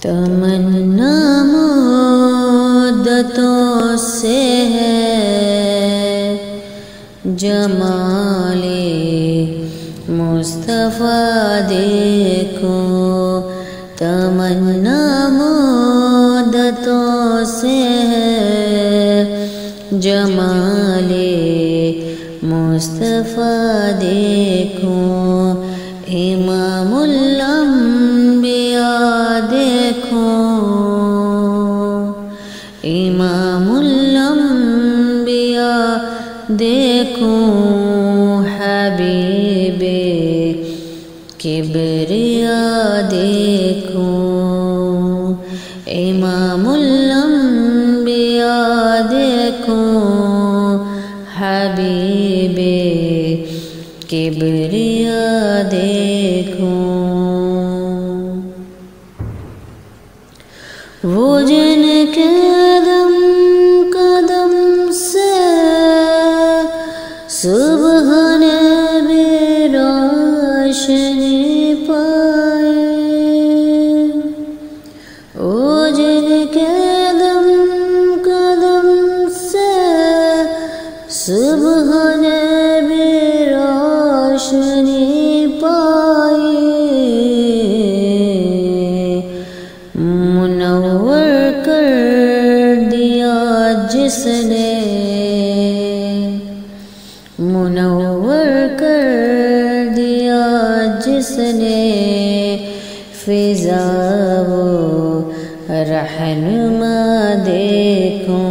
تمنا مدتوں سے ہے جمال مصطفیٰ دیکھو، تمنا مدتوں سے ہے جمال مصطفیٰ دیکھو، امام الانبیاء دیکھو، امام الانبیاء دیکھو، حبیب کبریاء دیکھو، امام الانبیاء دیکھو، حبیب کبریاء دیکھو، وہ جن کے قدم قدم سے سبحان بھی روشنی پائے، وہ جن کے قدم قدم سے سبحان بھی روشنی پائے، منور کر دیا جس نے، منور کر دیا جس نے، فضا و رہنما دیکھو،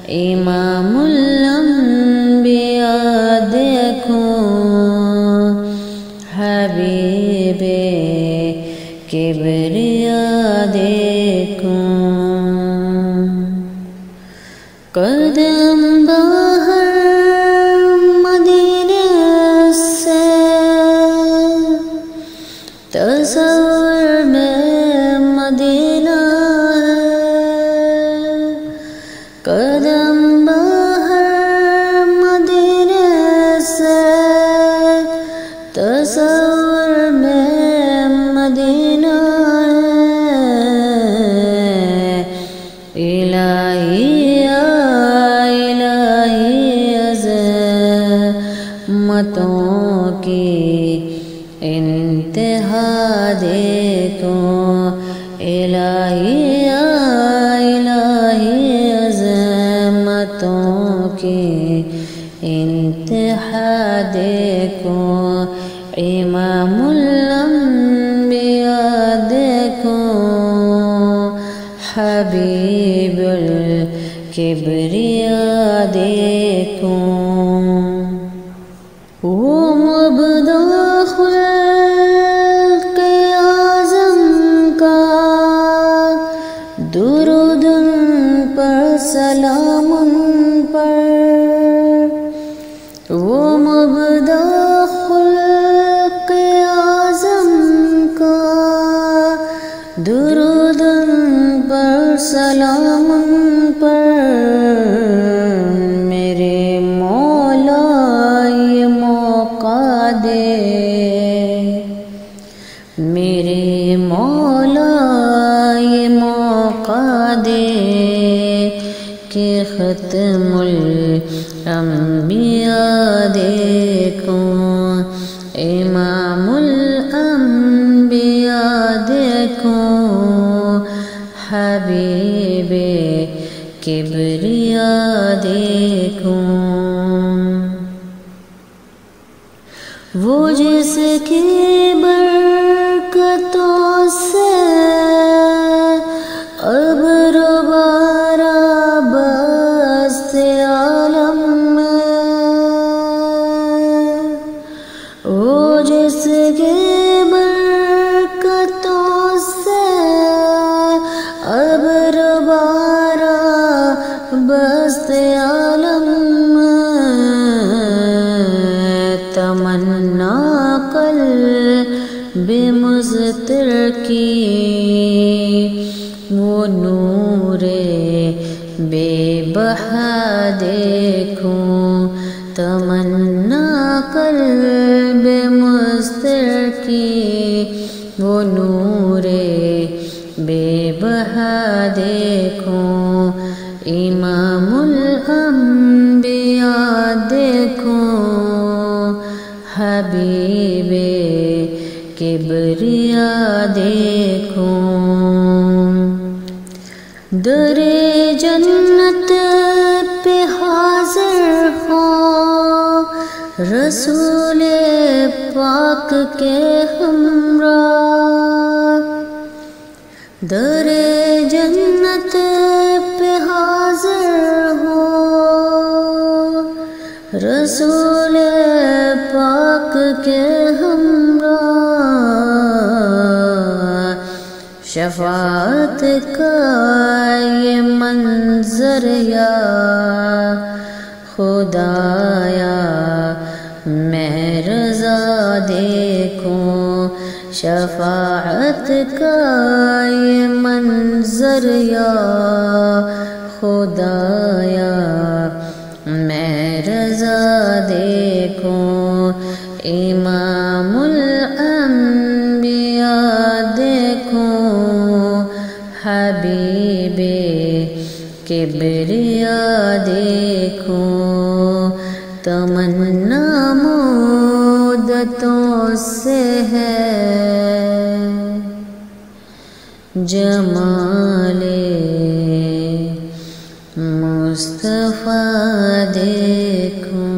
امام الانبیاء دیکھو، حبیب کبریاء دیکھو، قدم باہر مدینے سے تصور میں مدینہ ہے، قدم باہر مدینے سے تصور میں مدینہ ہے، الہی عظمتوں کی انتہا دیکھو، الہی عظمتوں کی انتہا دیکھو، امام الانبیاء دیکھو، حبیب الکبریاء دیکھو، وہ مبدا خلق اعظم کا درود ان پر سلام ان پر، وہ مبدا خلق اعظم کا درود ان پر سلام ان پر، میرے مولا یہ موقع دے، میرے مولا یہ موقع دے کہ ختم الانبیاء دیکھو، امام الانبیاء دیکھو، حبیب کبریاء دیکھو، وہ جس کی برکتوں سے ابر بارہ بست عالم میں، وہ جس کی برکتوں سے ابر بارہ بست عالم میں، تمنا قلب مضطر کی وہ نور بے بہا دیکھو، تمنا قلب مضطر کی وہ نور بے بہا دیکھوں، امام الانبیاء دیکھوں، حبیب کبریاء دیکھوں، در جنت پہ حاضر ہوں، رسول پاک کے ہمراہ، در جنت پہ حاضر ہوں، رسول پاک کے ہمراہ، شفاعت کا یہ منظر یا خدایا میں رضا دیکھوں، شفاعت کا یہ منظر یا خدایا میں رضا دیکھوں، امام الانبیاء دیکھوں، حبیب کبریاء دیکھوں، تمنا مدتوں سے ہے جمال مصطفیٰ دیکھوں۔